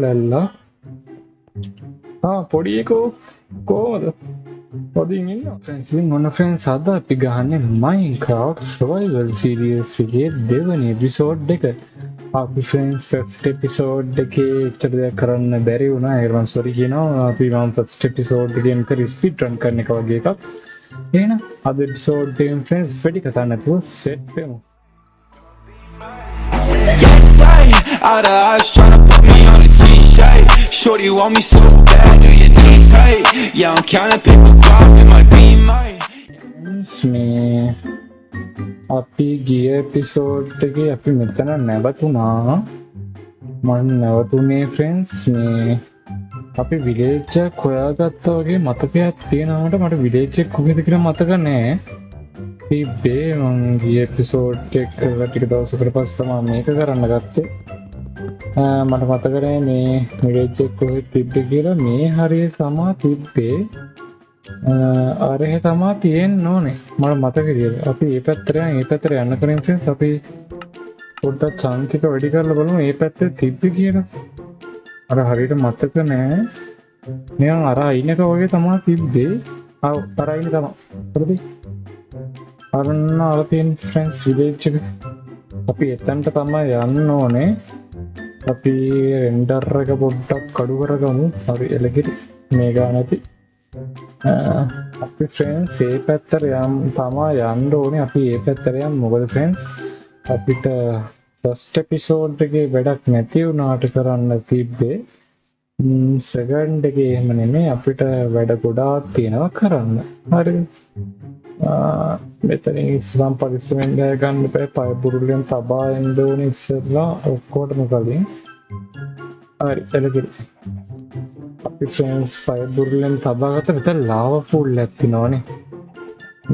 ලැල්ලා පොඩි එකෝ කොහොමද? පොඩින් ඉන්නවා. ෆ්‍රෙන්ඩ්ස් ඉතින් ඔන්න ෆ්‍රෙන්ඩ්ස් අද අපි ගහන්නේ Minecraft survival series එකේ දෙවෙනි එපිසෝඩ් එක. අපි ෆ්‍රෙන්ඩ්ස් ෆස්ට් එපිසෝඩ් එකේ ඉච්චර දෙයක් කරන්න බැරි වුණා. ඒකම සෝරි කියනවා. අපි ෆස්ට් එපිසෝඩ් එකෙන් විතර ස්පීඩ් රන් කරන එක වගේ එකක්. එහෙනම් අද එපිසෝඩ් එකෙන් ෆ්‍රෙන්ඩ්ස් වැඩි කතා නැතුව සෙට් වෙමු. Out of eyes tryna put me on a t-shirt. Shorty want me so bad, do your knees hurt? Yeah, I'm counting paper crop, it might be mine. මේ අපි ගිය එපිසෝඩ් එකේ අපි මෙතන නැවතුණා. මම නැවතුනේ ෆ්‍රෙන්ඩ්ස් මේ අපි විලේජ් එක හොයාගත්තා වගේ මතකයක් තියෙනවට මට විලේජ් එක කොහෙද කියලා මතක නැහැ. තිබ්බේ මං ගිය එපිසෝඩ් එක ටික දවසකට පස්සේ තමයි මේක කරන්න ගත්තේ. මට මතක නැහැ මේ විලේජ් එක කොහෙද තිබ්බේ කියලා. මේ හරිය තමා තිබ්බේ. අරහෙ තමා තියෙන්න ඕනේ. මට මතක විදියට. අපි මේ පැත්තට යන්න කලින් ෆ්‍රෙන්ඩ්ස් අපි පොඩ්ඩක් chunk එක වැඩි කරලා බලමු මේ පැත්තේ තිබ්බේ කියලා. අර හරියට මතක නෑ. නිකන් අර අයිනක වගේ තමා තිබ්බේ. අර අයින තමා. හරිද? අර තියෙන ෆ්‍රෙන්ඩ්ස් විලේජ් එක. අපි එතනට තමයි යන්න ඕනේ. අපි රෙන්ඩර් එක පොඩ්ඩක් අඩු කරගමු. හරි එලකිරි මේ ගානති. අපි ෆ්‍රෙන්ඩ්ස් මේ පැත්තට තමයි යන්න ඕනේ. අපි මේ පැත්තට යමු. මොකද ෆ්‍රෙන්ඩ්ස් අපිට ෆස්ට් එපිසෝඩ් එකේ වැඩක් නැති වුණාට කරන්න තිබ්බේ. සෙකන්ඩ් එකේ එහෙම නෙමෙයි. අපිට වැඩ ගොඩාක් තියෙනවා කරන්න. හරිද? මෙතනින් ඉස්සරම් පරිස්සමෙන් ගන්න බෑ. පය බුරුල්ලෙන් තබා එන්න ඕනේ ඉස්සෙල්ලා ඔක්කොටම කලින්. හරි එලකිරි. අපි ෆ්‍රෙන්ඩ්ස් පය බුරුල්ලෙන් තබා ගත්ත විතර ලාවා පූල් එකක් තියෙනවනේ.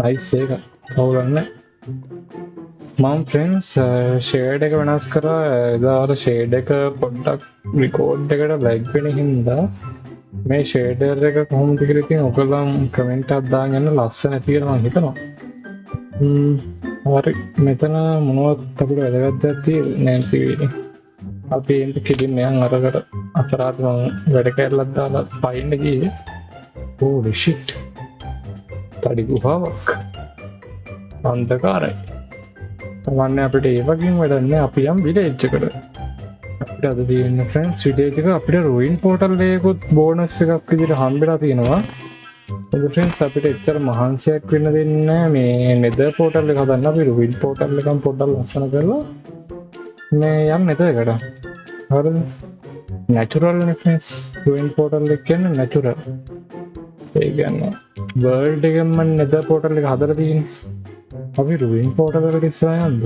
නයිස් ඒක. කවුරුන්නේ? මම ෆ්‍රෙන්ඩ්ස් ෂේඩ් එක වෙනස් කරා. එදාට ෂේඩ් එක පොඩ්ඩක් රෙකෝඩ් එකට ලැග් වෙන හින්දා මේ ෂේඩර් එක කොහොමද කියලා ඉතින් ඔයගොල්ලන් කමෙන්ට් එකක් දාන්න යන ලස්සන කියලා මම හිතනවා. හරි මෙතන මොනවද අපිට වැදගත් දෙයක් තියෙන්නේ නැහැ. අපි එන්න කෙලින් මෙයන් අරකට අතරාද මම වැඩ කරලක් දාලා පයින්න ගියේ. ඕ ෂිට්. තඩි ගුහාවක්. අන්ධකාරයි. තමන්නේ අපිට ඒ වගේම වැඩක් නෑ. අපි යම් විලේජ් එකට. අපිට අද තියෙන ෆ්‍රෙන්ඩ්ස් විලේජ් එක අපිට රුයින් පෝටල් එකකුත් බෝනස් එකක් විදිහට හම්බෙලා තියෙනවා. ඒ ෆ්‍රෙන්ඩ්ස් අපිට එච්චර මහන්සියක් වෙන්න දෙන්නේ නෑ මේ නෙදර් පෝටල් එක හදන්න. අපි රුයින් පෝටල් එකම පොඩ්ඩක් ලස්සන කරලා මේ යන්න නෙද එකට. හරිද? නැචරල් නේ ෆ්‍රෙන්ඩ්ස්. රුයින් පෝටල් එක කියන්නේ නැචරල්. ඒ කියන්නේ වර්ල්ඩ් එකෙන්ම නෙදර් පෝටල් එක හදලා තියෙන්නේ. අපි රුයින් පෝටල් එකට ඉස්සරහ යන්න.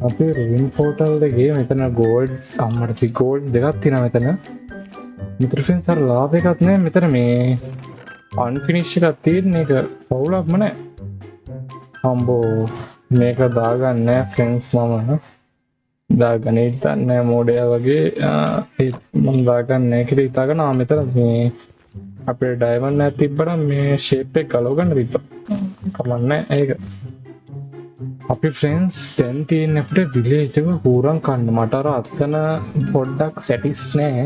අපේ රුයින් පෝටල් එකේ මෙතන ගෝල්ඩ් අම්මට ගෝල්ඩ් දෙකක් තියෙනවා මෙතන. මෙතන ෆ්‍රෙන්ඩ්ස් අර ලාභ එකක් නෑ. මෙතන මේ අන්ෆිනිෂ් එකක් තියෙන එක පවුලක්ම නෑ. අම්බෝ මේක දාගන්න නෑ ෆ්‍රෙන්ඩ්ස්. මම දාගන්න හිතන්නේ මොඩයා වගේ මම දාගන්න නෑ කියලා හිතාගෙන මෙතන මේ අපේ ඩයමන්ඩ් එකක් තිබ්බනම් මේ ෂේප් එක ගලව ගන්න තිබ්බා. කමන්නේ ඒක. අපි ෆ්‍රෙන්ඩ්ස් දැන් තියෙන අපිට විලේජ් එක හුරන් කන්න. මට අර අතන පොඩ්ඩක් සැටිස් නෑ.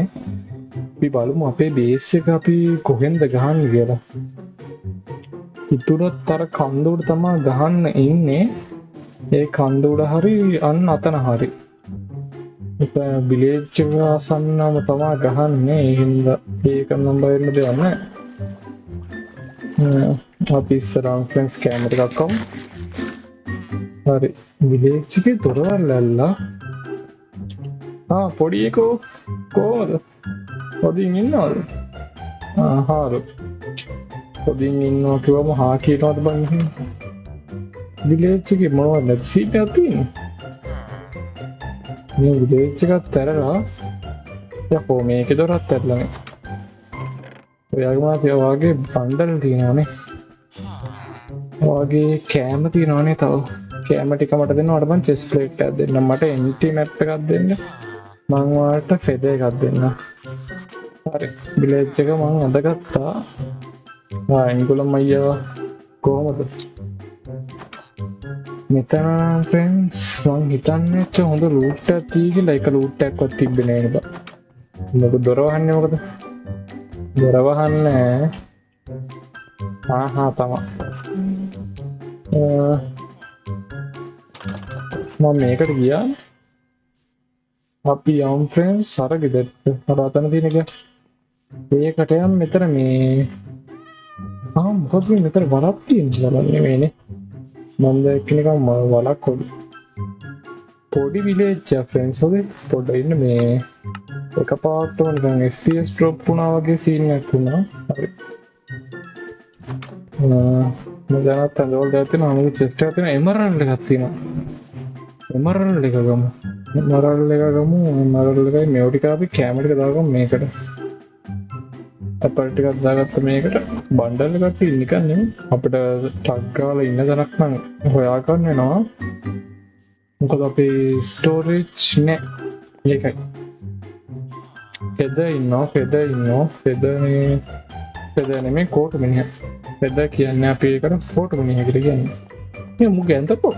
අපි බලමු අපේ බේස් එක අපි කොහෙන්ද ගහන්නේ කියලා. ඉතුරුත් අර කන්ද උඩ තමයි ගහන්න ඉන්නේ. ඒ කන්ද උඩ හරි අන්න අතන හරි. ඒක විලේජ් එක ආසන්නම තමයි ගහන්නේ. ඒ හින්දා ඒක නම් බයන්න දෙයක් නෑ. අපි ඉස්සරහම ෆ්‍රෙන්ඩ්ස් කැමරා එකක් අමු. හරි විලේජ් එකේ දොරවල් ඇල්ලා. පොඩි එකෝ කොහොමද? පොඩින් ඉන්නවද? හාරු. පොඩින් ඉන්නවා කිව්වම හා කියනවද බං? විලේජ් එකේ මොනවද නැති සීට් එකක් තියෙන්නේ? මේ විලේජ් එකත් ඇරලා යකෝ මේකේ දොරත් ඇරලානේ. ඔයාගේ වගේ බණ්ඩල් තියෙනවනේ. ඔයාගේ කෑම තියෙනවනේ තව. කෑම ටික මට දෙන්න. මට මං චෙස් ප්ලේට් එකක් දෙන්න. මට එම්ටි මැප් එකක් දෙන්න. මං ඔයාලට ෆෙදර් එකක් දෙන්න. හරි විලේජ් එක මං අඳගත්තා. එන්ගුලම් අයියා කොහමද? මෙතන ෆ්‍රෙන්ඩ්ස් මං හිතන්නේ හොඳ ලූට් එකක් තියෙයි කියලා. ඒක ලූට් එකක්වත් තිබ්බේ නෑ නේද? මොකද දොර වහන්නේ මොකද? දොර වහන්නේ තමා. මම මේකට ගියා. අපි යම් ෆ්‍රෙන්ඩ්ස් අර ගෙදරට අර අතන තියෙන එක. ඒකට යම් මෙතන මේ මොකද මෙතන වලක් තියෙනවා බලන්නේ මේනේ. මම දැක්ක නිකන් වලක් පොඩි විලේජ් එක ෆ්‍රෙන්ඩ්ස් ඔගේ පොඩ්ඩක් ඉන්න මේ එකපාරටම නිකන් FPS drop වුණා වගේ සීන් එකක් වුණා. හරි. මම දැනත් අඳවල් දාලා තියෙනවා. අනිත් චෙස්ට් එකක් තියෙනවා. එමරල්ඩ් එකක් තියෙනවා. එමරල්ඩ් එක ගමු. එමරල්ඩ් එකයි මේව ටික අපි කැමරා ටික දාගමු මේකට. අපල් ටිකක් දාගත්ත මේකට බණ්ඩල් එකක් තියෙන නිකන් නෙමෙයි. අපිට ටග් ගාලා ඉන්න තැනක් නම් හොයා ගන්න වෙනවා. මොකද අපේ ස්ටෝරේජ් නෑ. ඒකයි. ෆෙදර් නෙමෙයි කෝට් මිනිහ. ෆෙදර් කියන්නේ අපි ඒකට කෝට් මිනිහ කියලා කියන්නේ. මේ මුගේ අන්තකෝ.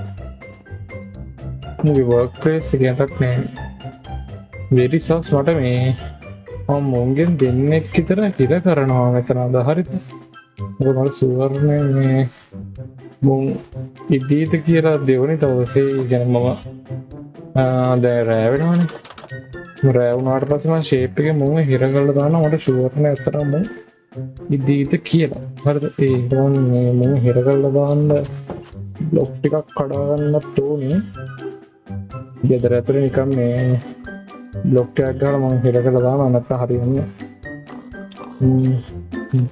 මුගේ වර්ක් ප්ලේස් එකේ අතක් නෑ. වෙරි සස් මට මේ මුන්ගෙන් දෙන්නෙක් විතර හිර කරනවා මෙතන අද හරිද? මොකද මට සුවර්ණේ මේ මුන් ඉදීත කියලා දෙවනි දවසේ ඉගෙන මම දැන් රෑ වෙනවනේ. රෑ වුණාට පස්සේ මම ෂේප් එකේ මුන් හිර කරලා දානවා. මට ෂුවර්ණේ ඇත්තටම මුන් ඉදීත කියලා. හරිද? ඒ මොන්නේ මුන් හිර කරලා දාන්න බ්ලොක් ටිකක් කඩා ගන්නත් ඕනේ. ගෙදර ඇතුලේ නිකන් මේ බ්ලොක් ටිකක් ගාලා මම හිර කරලා දානවා නැත්නම් හරියන්නේ නැහැ.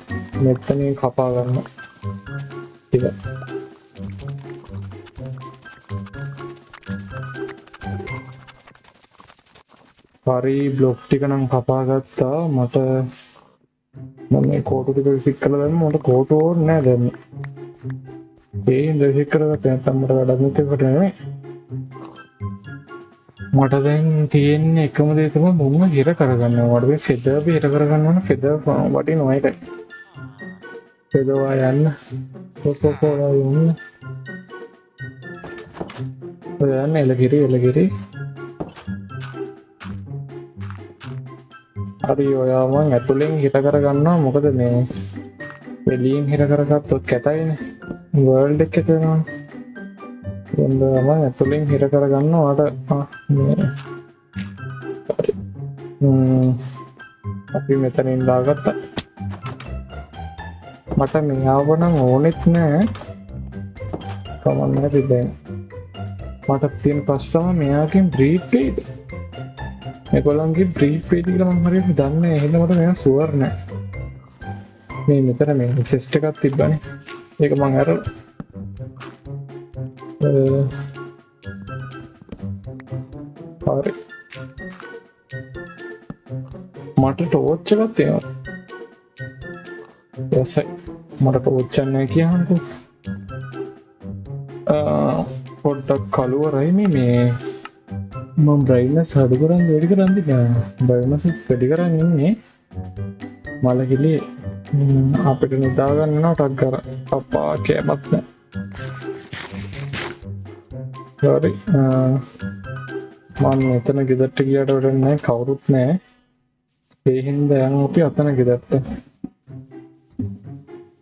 මෙතනින් කපා ගන්න. ටික. හරි බ්ලොක් ටික නම් කපා ගත්තා. මට මම මේ කෝටු ටික විසික් කරලා දැම්ම. මට කෝටු ඕනේ නැහැ දැන්. ඒ ඉඳ විසික් කරගත්තා නැත්නම් මට වැඩක් නැතිවට නෙමෙයි. මට දැන් තියෙන්නේ එකම දේ තමයි මුම හිර කරගන්න. මට මේ ෆෙදර් හිර කරගන්න ඕන. ෆෙදර් වටිනවා ඒකයි. ෆෙදර් යන්න. කොකෝලා යන්න. ඔයයන් එලගිරි. හරි ඔයා මං ඇතුලෙන් හිර කරගන්නවා. මොකද මේ එළියෙන් හිර කරගත්තොත් කැතයිනේ. වර්ල්ඩ් එක තියෙනවා. මම ඇතුලෙන් හිර කරගන්නවාට අපි මෙතනින් දාගත්තා. මට මෙයාව නම් ඕනෙත් නෑ. කමන්න නැති දැන්. මට තියෙන ප්‍රශ්න තමයි මෙයාගෙන් බ්‍රීඩ් වෙයිද? මේගොල්ලන්ගේ බ්‍රීඩ් වෙයිද කියලා මම හරියට දන්නේ නැහැ. එහෙනම් මට මෙයා ෂුවර් නෑ. මේ මෙතන මේ චෙස්ට් එකක් තිබ්බනේ. ඒක මම අරලා හරි. මට ටෝච් එකක් තියෙනවා. එසයි මට ටෝච් එක නැහැ කියහන්කෝ. පොඩ්ඩක් කළුවරයි මේ මම බ්‍රයිට්නස් අඩු කරන් වැඩි කරන් දිනවා. බ්‍රයිට්නස් වැඩි කරන් ඉන්නේ. මලකිලි අපිට නිදා ගන්නවා ටක් කර. අප්පා කැමත් නැහැ. හරි. මම මෙතන ගෙදරට ගියාට වැඩක් නැහැ. කවුරුත් නැහැ. ඒ හින්දා යන් අපි අතන ගෙදරට.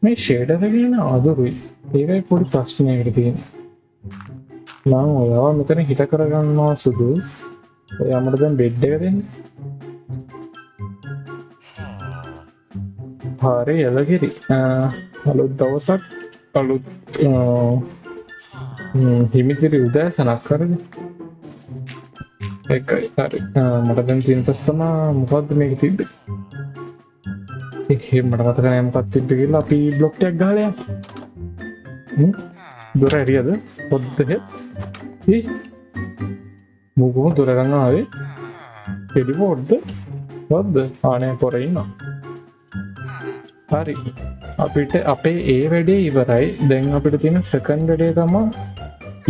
මේ ෂේඩර් එක කියන අදුරුයි. ඒකයි පොඩි ප්‍රශ්නයකට තියෙන්නේ. මම ඔයාව මෙතන හිට කරගන්නවා සුදු. ඔයා මට දැන් බෙඩ් එක දෙන්න. හරි එළකිරි. අලුත් දවසක් අලුත් හිමිතිරි උදෑසනක් හරිද? ඒකයි හරි. මට දැන් තියෙන ප්‍රශ්න මොකද්ද මේක තිබ්බේ? මට මතක නෑ මොකක්ද තිබ්බේ කියලා. අපි බ්ලොක් එකක් ගහලා යමු. දොර ඇරියද? පොද්දේ. මොකෝ දොර ගන්න ආවේ? ටෙලිපෝර්ට්ද? වද්ද? ආනේ පොරේ ඉන්නවා. හරි. අපිට අපේ ඒ වැඩේ ඉවරයි. දැන් අපිට තියෙන සෙකන්ඩ් වැඩේ තමයි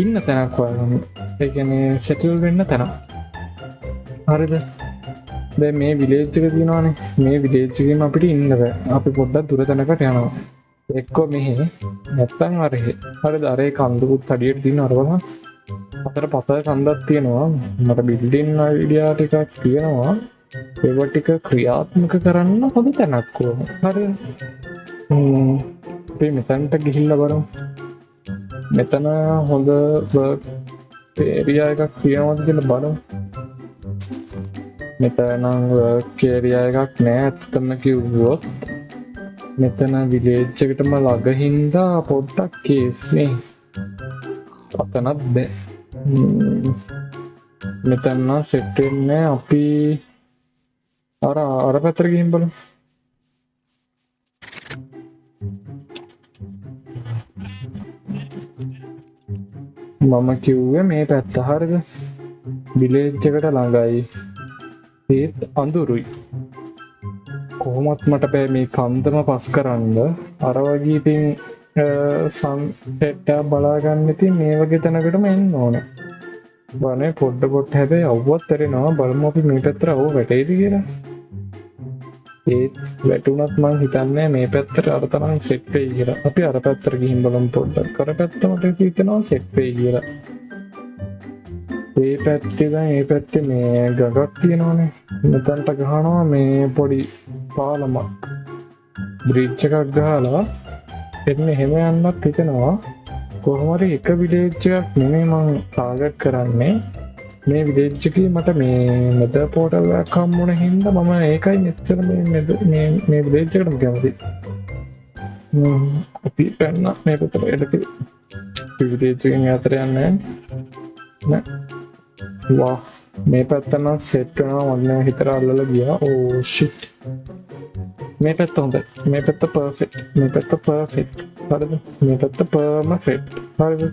ඉන්න තැනක් හොයාගන්න. ඒ කියන්නේ සෙටල් වෙන්න තැනක්. හරිද? දැන් මේ විලේජ් එක තියෙනවානේ. මේ විලේජ් එකේම අපිට ඉන්න බෑ. අපි පොඩ්ඩක් දුර තැනකට යනවා. එක්කෝ මෙහෙ නැත්තම් අරහෙ. හරිද? අර ඒ කන්දුකුත් හදියට දින අර බලන්න. අතර පතර කන්දක් තියෙනවා. මට බිල්ඩින් අයිඩියා ටිකක් තියෙනවා. ඒව ටික ක්‍රියාත්මක කරන්න හොඳ තැනක් ඕන. හරිද? අපි මෙතනට ගිහිල්ලා බලමු. මෙතන හොඳ වර්ක් ඒරියා එකක් තියෙනවද කියලා බලමු. මෙතන වර්ක් ඒරියා එකක් නෑ ඇත්තම කිව්වොත්. මෙතන විලේජ් එකටම ළඟ හින්දා පොඩ්ඩක් කේස් නේ. අතනත් බෑ. මෙතන සෙට් වෙන්නේ අපි අර පැත්තට ගිහින් බලමු. මම කිව්වේ මේ පැත්ත හරිද? විලේජ් එකට ළඟයි. ඒත් අඳුරුයි. කොහොමත් මට බෑ මේ කන්දම පස් කරන්න. අර වගේ ඉතින් සන්සෙට් එක බලා ගන්න ඉතින් මේ වගේ තැනකටම එන්න ඕනේ. බනේ පොඩ්ඩ හැබැයි අවුවත් තේරෙනවා. බලමු අපි මේ පැත්තට අවුව වැටේද කියලා. ඒත් වැටුණත් මං හිතන්නේ මේ පැත්තට අර තරම් සෙට් වෙයි කියලා. අපි අර පැත්තට ගිහින් බලමු පොඩ්ඩක්. අර පැත්ත මට හිතෙනවා සෙට් වෙයි කියලා. මේ පැත්තේ දැන් මේ පැත්තේ මේ ගඟක් තියෙනවනේ. මෙතනට ගහනවා මේ පොඩි පාලමක්. බ්‍රිජ් එකක් ගහලා එන්න එහෙම යන්නත් හිතෙනවා. කොහොම හරි එක විලේජ් එකක් නෙමෙයි මං ටාගට් කරන්නේ. මේ විලේජ් එකේ මට මේ මෙද පෝටල් එකක් හම්බුන හින්දා මම ඒකයි මෙච්චර මේ විලේජ් එකටම කැමති. අපි පැන්න මේ පැත්තට එඩක විලේජ් එකෙන් ඈතට යන්නේ නෑ. වා මේ පැත්ත නම් සෙට් වෙනවා. මම හිතට අල්ලලා ගියා. ඕ ෂිට්. මේ පැත්ත හොඳයි. මේ පැත්ත පර්ෆෙක්ට්. මේ පැත්ත පර්ෆෙක්ට්. හරිද? මේ පැත්ත පර්ෆෙක්ට්. හරිද?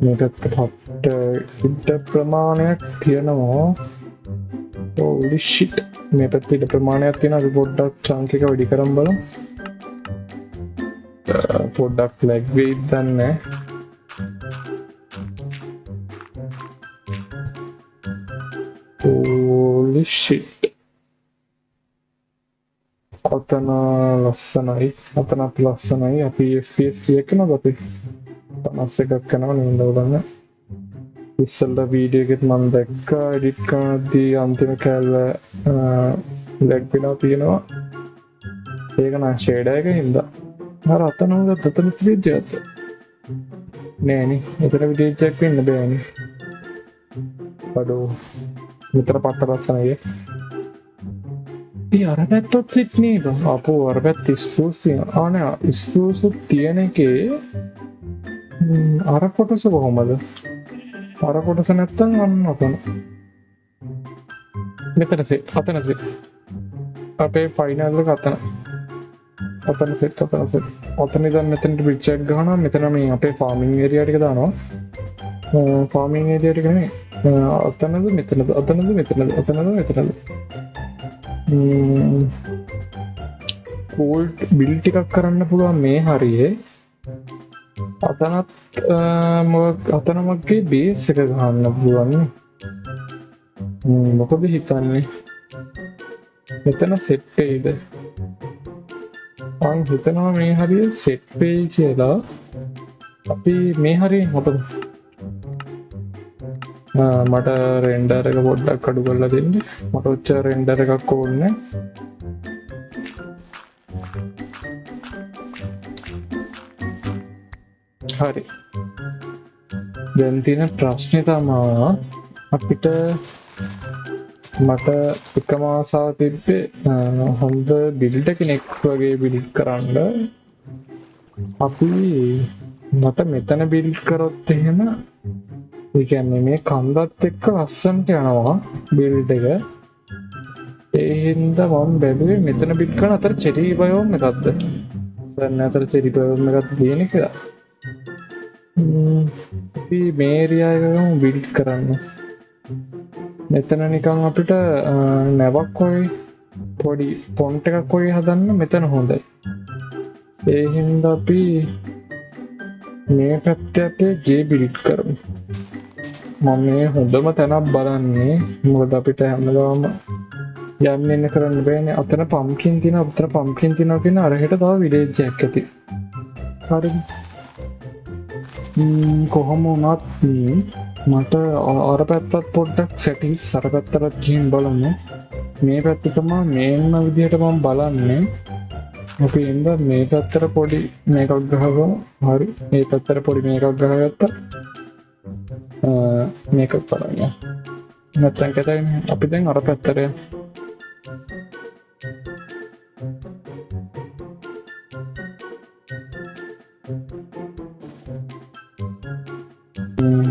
මේ පැත්ත හොට් ඉඩ ප්‍රමාණයක් තියෙනවා. ඕලි ෂිට්. මේ පැත්ත ඉඩ ප්‍රමාණයක් තියෙනවා. අපි පොඩ්ඩක් චන්ක් එක වැඩි කරන් බලමු. පොඩ්ඩක් ලැග් වෙයිද දන්නේ. Holy shit. අතන ලස්සනයි. අතනත් ලස්සනයි. අපි FPS කීයක් නේද අපි? 51ක් කරනවා නේද බලන්න. ඉස්සෙල්ලා වීඩියෝ එකෙත් මම දැක්කා එඩිට් කරනදී අන්තිම කැල්ල ලැග් වෙනවා තියෙනවා. ඒක නම් ෂේඩර් එකේ හින්දා. අර අතන උග අතන විදිහට යත්. නෑනේ. එතන විදිහට චෙක් වෙන්න බෑනේ. අඩෝ විතර පට්ට ලස්සනයි. ඒ අර පැත්තත් සිට් නේද? අපෝ අර පැත්ත ස්පූස් තියෙනවා. නෑ ස්පූස් තියෙන එකේ අර කොටස කොහමද? අර කොටස නැත්තම් අන්න අතන. මෙතන සිට්. අතන සිට්. අපේ ෆයිනල් එක අතන. අතන සිට්. අතන ඉඳන් මෙතනට බ්‍රිජ් එකක් ගහනවා. මෙතන මේ අපේ ෆාමින් ඒරියා ටික දානවා. ෆාමින් ඒරියා ටික නෙමෙයි. අතනද මෙතනද පෝල්ට් බිල් ටිකක් කරන්න පුළුවන් මේ හරියේ. අතන මගේ බේස් එක ගහන්න පුළුවන්. මොකද හිතන්නේ මෙතන සෙට් වෙයිද? මං හිතනවා මේ හරිය සෙට් වෙයි කියලා. අපි මේ හරියෙන් හොතමු. මට රෙන්ඩර් එක පොඩ්ඩක් අඩු කරලා දෙන්න. මට ඔච්චර රෙන්ඩර් එකක් ඕනේ. හරි. දැන් තියෙන ප්‍රශ්නේ තමයි අපිට මට එකම ආසාව තිබ්බේ හොඳ බිල්ඩ් කෙනෙක් වගේ බිල්ඩ් කරන්න. අපි මට මෙතන බිල්ඩ් කරොත් එහෙම ඒ කියන්නේ මේ කන්දත් එක්ක ලස්සනට යනවා බිල්ඩ් එක. ඒ හින්දා මම බැලුවේ මෙතන බිල්ඩ් කරන අතර චෙරි බයෝම් එකක්ද? දැන් අතර චෙරි බයෝම් එකක් තියෙන කියලා. අපි මේ ඒරියා එක ගමු බිල්ඩ් කරන්න. මෙතන නිකන් අපිට නැවක් වගේ පොඩි පොන්ට් එකක් වගේ හදන්න මෙතන හොඳයි. ඒ හින්දා අපි මේ පැත්තේ අපේ ගේ බිල්ඩ් කරමු. මම මේ හොඳම තැනක් බලන්නේ. මොකද අපිට හැමදාම යන්න එන්න කරන්න බෑනේ. අතන පම්කින් තියෙනවා, අතන පම්කින් තියෙනවා කියන අරහෙට තව විලේජ් එකක් ඇති. හරිද? කොහොම වුණත් මට අර පැත්තත් පොඩ්ඩක් සැටිස් අර පැත්තට ගිහින් බලමු. මේ පැත්ත තමයි මේන්ම විදිහට මම බලන්නේ. අපි එන්න මේ පැත්තට පොඩි මේකක් ගහගමු. හරි. මේ පැත්තට පොඩි මේකක් ගහගත්තා. මේකක් බලන්න. නැත්තම් කතාවනේ අපි දැන් අර පැත්තට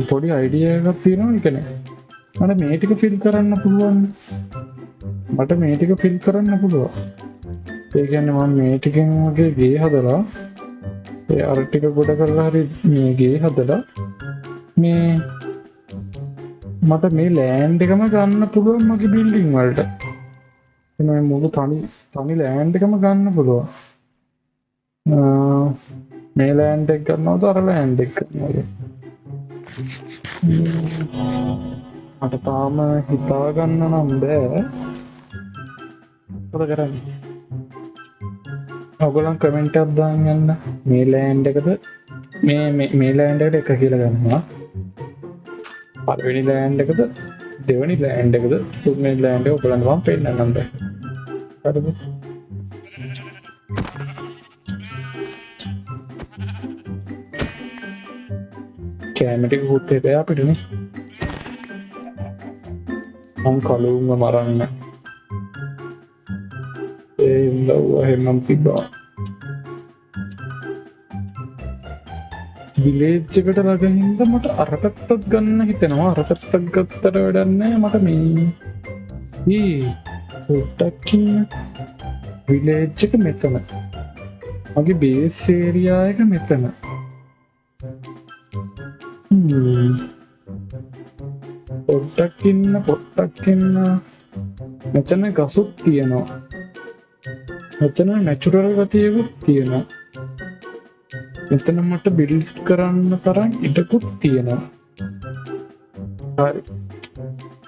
පොඩි අයිඩියා එකක් තියෙනවා නිකනේ. මට මේ ටික ෆිල් කරන්න පුළුවන්. මට මේ ටික ෆිල් කරන්න පුළුවන්. ඒ කියන්නේ මම මේ ටිකෙන් වගේ ගේ හදලා ඒ අර ටික ගොඩ කරලා හරි මේ ගේ හදලා මේ මට මේ ලෑන්ඩ් එකම ගන්න පුළුවන් මගේ බිල්ඩින් වලට. එනේ මුළු තනි ලෑන්ඩ් එකම ගන්න පුළුවන්. මේ ලෑන්ඩ් එක ගන්නවද අර ලෑන්ඩ් එක ගන්නවද? මට තාම හිතා ගන්න නම් බෑ. මොකද කරන්නේ? ඔයගොල්ලන් කමෙන්ට් එකක් දාන්න යන්න. මේ ලෑන්ඩ් එකද මේ ලෑන්ඩ් එකට එක කියලා ගන්නවා. පළවෙනි ලෑන්ඩ් එකද දෙවෙනි ලෑන්ඩ් එකද තුන්වෙනි ලෑන්ඩ් එක ඔයගොල්ලන්ට මම පෙන්නන්නම් බෑ. හරිද? කැමටික හුත්තේ බෑ අපිටනේ. මං කලුම්ම මරන්න. ඒ ඉඳව එහෙමනම් තිබ්බා. විලේජ් එකට ළඟින්ද මට අර පැත්තත් ගන්න හිතෙනවා. අර පැත්තක් ගත්තට වැඩක් නැහැ මට මේ පොඩ්ඩක් ඉන්න විලේජ් එක මෙතන. මගේ බේස් ඒරියා එක මෙතන. පොඩ්ඩක් ඉන්න මෙතන ගසුත් තියෙනවා. මෙතන නැචුරල් ගතියකුත් තියෙනවා. මෙතන මට බිල්ඩ් කරන්න තරම් ඉඩකුත් තියෙනවා. හරි.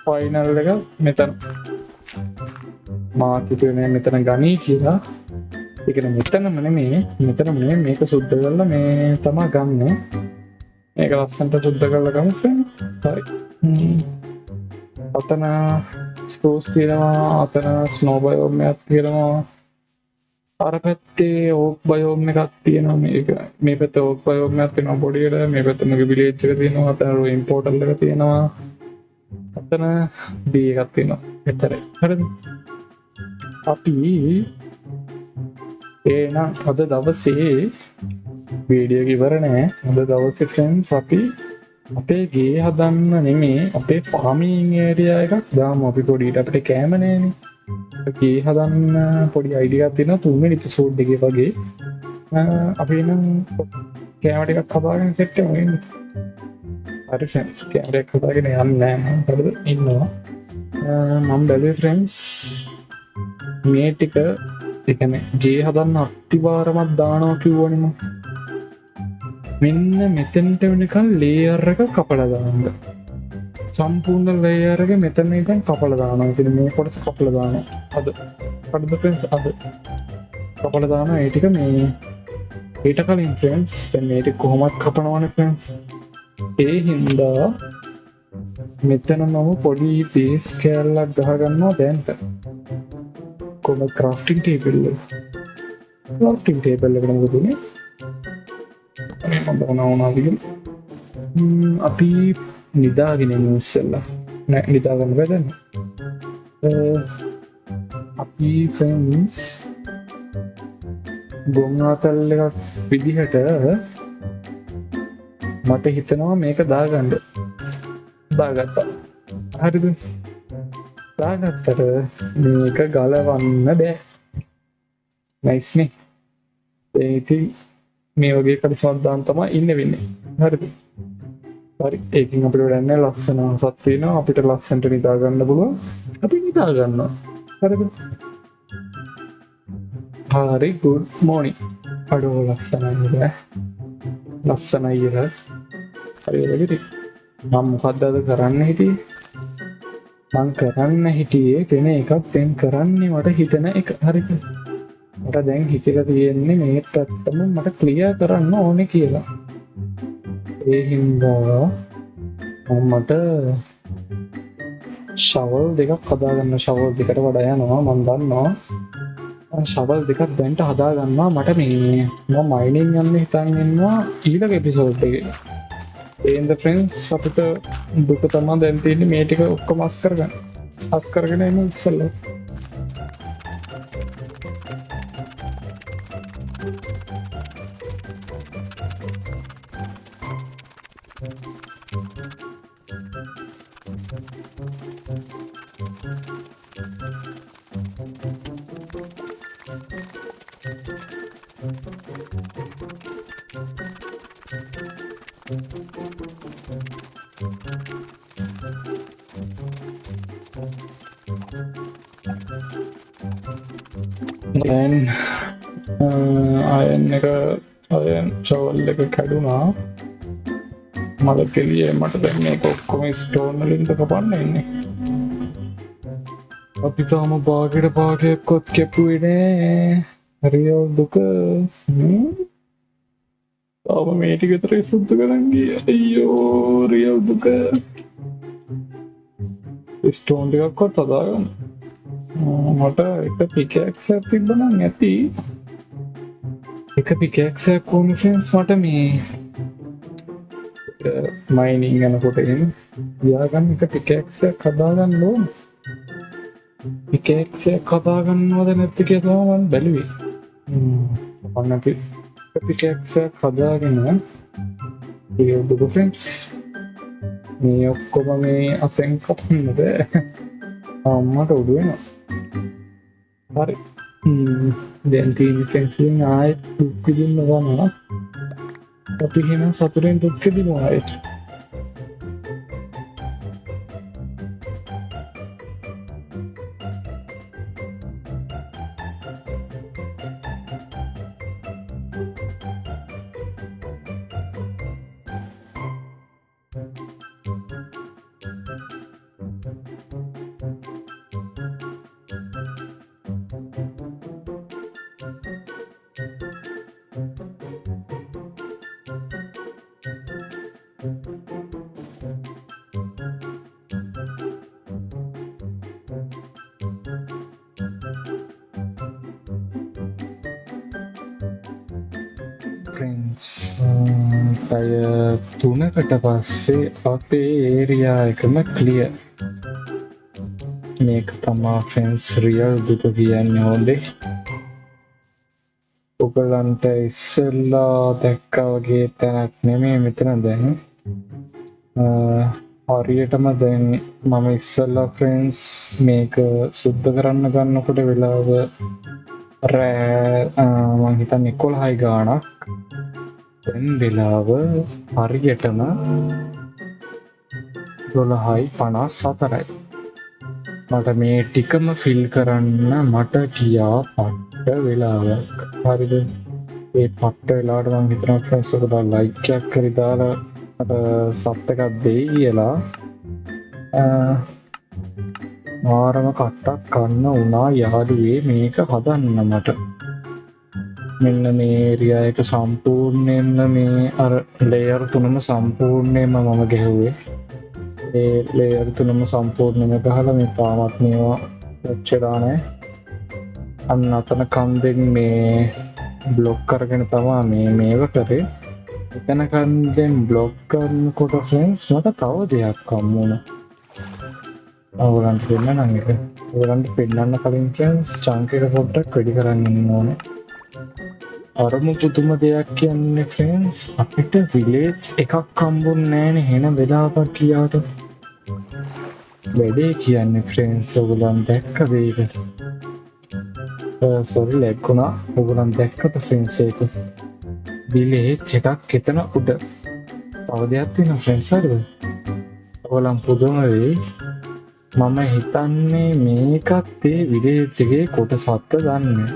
ෆයිනල් එක මෙතන. මාත් හිතුවේ මෙතන ගනී කියලා. ඒ කියන්නේ මෙතනම නෙමෙයි. මෙතන මේක සුද්ධ කරලා මේ තමයි ගන්න. මේක ලස්සනට සුද්ධ කරලා ගමු ෆ්‍රෙන්ඩ්ස්. හරි. අතන ස්පෝස් තියෙනවා. අතන ස්නෝ බයෝම් එකක් තියෙනවා. අර පැත්තේ ඕක් බයෝම් එකක් තියෙනවා. මේ පැත්තේ ඕක් බයෝම් එකක් තියෙනවා පොඩියට. මේ පැත්තේ මගේ විලේජ් එක තියෙනවා. අතන රෝයින් පෝටල් එක තියෙනවා. අතන ඩී එකක් තියෙනවා. එතරම්. හරිද? අපි එහෙනම් අද දවසේ වීඩියෝ එක ඉවර නෑ. අද දවසේ ෆ්‍රෙන්ඩ්ස් අපි අපේ ගේ හදන්න නෙමේ අපේ ෆාමින් ඒරියා එකක් දාමු. අපි පොඩියට අපිට කෑම නෑනේ. ගේ හදන්න පොඩි අයිඩියා එකක් තියෙනවා. තුන්වෙනි එපිසෝඩ් එකේ වගේ අපි නම් කෑම ටිකක් හදාගෙන සෙට් වෙමු ඉන්නේ. හරි ෆ්‍රෙන්ඩ්ස් කෑම ටිකක් හදාගෙන යන්නේ නෑ මම. හරිද? ඉන්නවා. මම බැලුවේ ෆ්‍රෙන්ඩ්ස් මේ ටික ඒ කියන්නේ ගේ හදන්න අත්තිවාරමක් දානවා කිව්වනේ මම. මෙන්න මෙතෙන්ට වෙනකන් ලේයර් එක කපලා දාන්න. සම්පූර්ණ ලේයර් එක මෙතන ඉඳන් කපලා දානවා. ඉතින් මේ කොටස කපලා දානවා. අද ෆ්‍රෙන්ඩ්ස් අද කපලා දානවා. ඒ ටික මේ ඊට කලින් ෆ්‍රෙන්ඩ්ස් දැන් මේ ටික කොහොමද කපනවනේ ෆ්‍රෙන්ඩ්ස්. ඒ හින්දා මෙතන මම පොඩි බේස් කෑල්ලක් ගහ ගන්නවා දැන්. කොහොමද ක්‍රාෆ්ටිං ටේබල් එකට මොකද උනේ? අපි නිදාගෙන ඉස්සෙල්ලා නෑ නිදාගන්න බැදන්න. අපි ෆ්‍රෙන්ඩ්ස් ගොංආතල් එකක් විදිහට මට හිතනවා මේක දාගත්තා. හරිද? දාගත්තට මේක ගලවන්න බෑ. නයිස් නේ. ඒ ඉතින් මේ වගේ කඩසමක් දාන්න තමයි ඉන්න වෙන්නේ. හරිද? හරි. ඒකෙන් අපිට වැඩක් නැහැ. ලස්සන සත් තියෙනවා. අපිට ලස්සනට නිදා ගන්න පුළුවන්. අපි නිදා ගන්නවා. හරිද? හරි good morning. අඩෝ ලස්සනයි නේද? ලස්සනයි ඉර. හරි වගේ. මම මොකද්ද අද කරන්න හිටියේ? මං කරන්න හිටියේ වෙන එකක් දැන් කරන්නේ මට හිතන එක හරිද මට දැන් හිතලා තියෙන්නේ මේ පැත්තම මට ක්ලියර් කරන්න ඕනේ කියලා ඒ හින්දා මට ෂවල් දෙකක් හදාගන්න ෂවල් දෙකට වඩා යනවා මම දන්නවා ෂවල් දෙකක් දැන්ට හදාගන්නවා මට මේ මම මයිනින් යන්න හිතන් ඉන්නවා ඊළඟ එපිසෝඩ් එකේ ඒන්ද ෆ්‍රෙන්ඩ්ස් අපිට දුක තමා දැන් තියෙන්නේ මේ ටික ඔක්කොම අස් කරගෙන එමු ඉස්සෙල්ලා දැන් අයන් එක අයන් ෂවල් එක කැඩුනා මල කෙලියේ මට දැන් මේක ඔක්කොම ස්ටෝන් වලින් කපන්න ඉන්නේ අපි තාම බාගෙට භාගයක්වත් කැපුවේ නෑ රියල් දුක තාම මේ ටික විතර සුද්ධ කරන් ගියේ අයියෝ රියල් දුක ස්ටෝන් ටිකක්වත් හදාගන්න මට එක පිකැක්ස් එකක් තිබ්බනම් ඇති එක පිකැක්ස් එකක් ඕනේ ෆ්‍රෙන්ඩ්ස් මට මේ මයිනින් යනකොට එහෙම ගියාගන්න එක පිකැක්ස් එකක් හදාගන්න ඕන පිකැක්ස් එකක් හදාගන්නවද නැද්ද කියලා මම බැලුවේ මම පිකැක්ස් එකක් හදාගෙන රියල් දුක ෆ්‍රෙන්ඩ්ස් මේ ඔක්කොම මේ අතෙන් කපන්නද අම්මට උඩු වෙනවා හරි දැන් තියෙන ෆෙන්සින් ආයෙත් දුක් විඳින්න ගන්නවා අපි එහෙනම් සතුටෙන් දුක් විඳිමු ආයෙත් පැය 3කට පස්සේ අපේ ඒරියා එකම ක්ලියර් මේක තමා ෆ්‍රෙන්ඩ්ස් රියල් දුක කියන්නේ හොඳේ ඔයගලන්ට ඉස්සෙල්ලා දැක්කා වගේ තැනක් නෙමෙයි මෙතන දැන් හරියටම දැන් මම ඉස්සෙල්ලා ෆ්‍රෙන්ඩ්ස් මේක සුද්ධ කරන්න ගන්නකොට වෙලාව රෑ මං හිතන්නේ 11යි ගාණක් දැන් වෙලාව හරියටම 12:54යි මට මේ ටිකම ෆිල් කරන්න මට ගියා පට්ට වෙලාවක් හරිද ඒ පට්ට වෙලාවට මං හිතනවා ෆ්‍රෙන්ඩ්ස් ඔයගොල්ලෝ ලයික් එකක් හරි දාලා මට සබ් එකක් දෙයි කියලා මාරම කට්ටක් කන්න වුණා යාළුවේ මේක හදන්න මට මෙන්න මේ ඒරියා එක සම්පූර්ණයෙන්ම මේ අර ලේයර් තුනම සම්පූර්ණයෙන්ම මම ගැහුවේ ඒ ලේයර් තුනම සම්පූර්ණයෙන්ම ගහලා මේ තාමත් මේවා වැච්චලා නැහැ අන්න අතන කන්දෙන් මේ බ්ලොක් කරගෙන තමයි මේව කරේ එතන කන්දෙන් බ්ලොක් කරනකොට ෆ්‍රෙන්ඩ්ස් මට තව දෙයක් හම්බ වුණා ඔයගලන්ට පෙන්නන්න එක ඔයගලන්ට පෙන්නන්න කලින් ෆ්‍රෙන්ඩ්ස් චන්ක් එක පොඩ්ඩක් වැඩි කරන්න ඉන්න ඕනේ අරම පුදුම දෙයක් කියන්නේ ෆ්‍රෙන්ඩ්ස් අපිට විලේජ් එකක් හම්බුන්නේ නැහැනේ වෙන වෙලාවක කියාට වැඩේ කියන්නේ ෆ්‍රෙන්ඩ්ස් ඔයගලන් දැක්කද ඒක සෝරි ලැග් වුණා ඔයගලන් දැක්කද ෆ්‍රෙන්ඩ්ස් ඒක විලේජ් එකක් එතන උඩ තව දෙයක් තියෙනවා ෆ්‍රෙන්ඩ්ස් හරිද ඔයගලන් පුදුම වෙයි මම හිතන්නේ මේකත් ඒ විලේජ් එකේ කොටසක්ද දන්නේ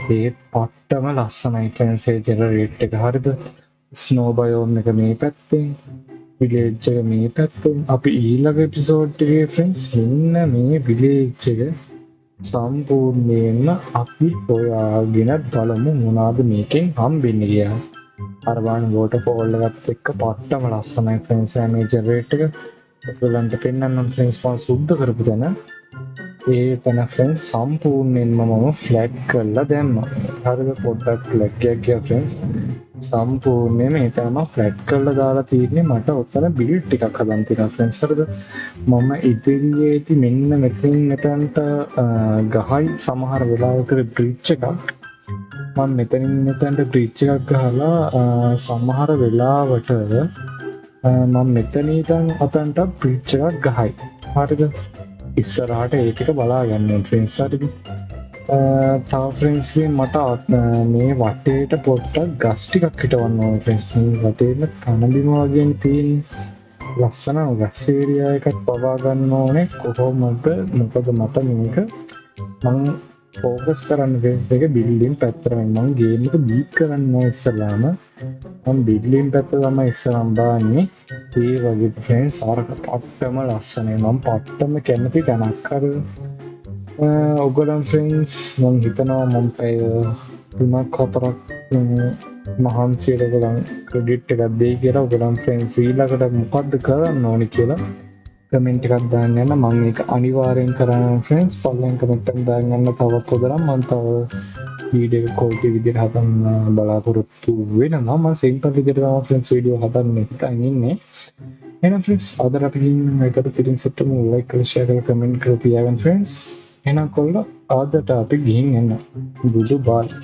ඒ පට්ටම ලස්සනයි ෆ්‍රෙන්ඩ්ස් ඒ ජෙනරේට් එක හරිද ස්නෝ බයෝම් එක මේ පැත්තේ විලේජ් එක මේ පැත්තෙන්. අපි ඊළඟ එපිසෝඩ් එකේ ෆ්‍රෙන්ඩ්ස් මෙන්න මේ විලේජ් එක සම්පූර්ණයෙන්ම අපි හොයාගෙන බලමු මොනවද මේකෙන් හම්බෙන්නේ කියලා. අර බලන්න වෝටර්ෆෝල් එකත් එක්ක පට්ටම ලස්සනයි ෆ්‍රෙන්ඩ්ස්. මේ ජෙනරේටර් එක ඔයගලන්ට පෙන්වන්නම් ෆ්‍රෙන්ඩ්ස්. මම සුද්ධ කරපු තැන ඒ තැන ෆ්‍රෙන්ඩ්ස් සම්පූර්ණයෙන්ම මම ෆ්ලැට් කරලා දැම්මා. හරිද? පොඩ්ඩක් ෆ්ලැට් එකක් ගියා ෆ්‍රෙන්ඩ්ස්. සම්පූර්ණයෙන්ම ඒ තැන මම ෆ්ලැට් කරලා දාලා තියෙන්නේ. මට ඔතන බිල්ඩ් ටිකක් හදන්න තියෙනවා ෆ්‍රෙන්ඩ්ස්. හරිද? මම ඉදිරියේදී මෙන්න මෙතනට ගහයි සමහර වෙලාවකට බ්‍රිජ් එකක් මම මෙතනින් මෙතනට බ්‍රිජ් එකක් ගහලා සමහර වෙලාවට මම මෙතන ඉඳන් අතන්ට බ්‍රිජ් එකක් ගහයි. හරිද? ඉස්සරහට ඒ ටික බලා ගන්න ෆ්‍රෙන්ඩ්ස්. හරිද? තව ෆ්‍රෙන්ඩ්ස් මට මේ වටේට පොඩ්ඩක් ගස් ටිකක් හිටවන්න ඕනේ ෆ්‍රෙන්ඩ්ස්. මේ වටේට කනබිම වගේ තියෙන ලස්සන ගස් ඒරියා එකක් පවා ගන්න ඕනේ. කොහොමද? මොකද මට මේක මම ෆෝකස් කරන්න ෆ්‍රෙන්ඩ්ස් එක බිල්ඩින් පැත්තට. මම ගේම් එක බීට් කරන්න ඉස්සලාම මම බිල්ඩින් පැත්ත තමයි ඉස්සරම් දාන්නේ. ඒ වගේ ෆ්‍රෙන්ඩ්ස් අර පට්ටම ලස්සනයි. මම පට්ටම කැමති තැනක්. හරි ඔයගොල්ලන් ෆ්‍රෙන්ඩ්ස් මම හිතනවා මම පැය 3-4ක් මහන්සියට ඔයගොල්ලන් ක්‍රෙඩිට් එකක් දෙයි කියලා. ඔයගොල්ලන් ෆ්‍රෙන්ඩ්ස් ඊළඟට මොකද්ද කරන්න ඕනි කියලා කමෙන්ට් එකක් දාන්න යන්න. මම ඒක අනිවාර්යෙන් කරනවා ෆ්‍රෙන්ඩ්ස්. පළවෙනි කමෙන්ට් එක දාන්න යන්න. තවත් පොදනම් මම තව වීඩියෝ එක quality විදිහට හදන්න බලාපොරොත්තු වෙනවා. මම සිම්පල් විදිහට තමයි ෆ්‍රෙන්ඩ්ස් වීඩියෝ හදන්න ඉතින් ඉන්නේ. එහෙනම් ෆ්‍රෙන්ඩ්ස් අද අපි මේකට තිරින් සෙට්ටම ලයික් කරලා ෂෙයාර් කරලා කමෙන්ට් කරලා තියාගන්න ෆ්‍රෙන්ඩ්ස්. එහෙනම් කොල්ල අදට අපි ගිහින් එන්න. බුදු බායි.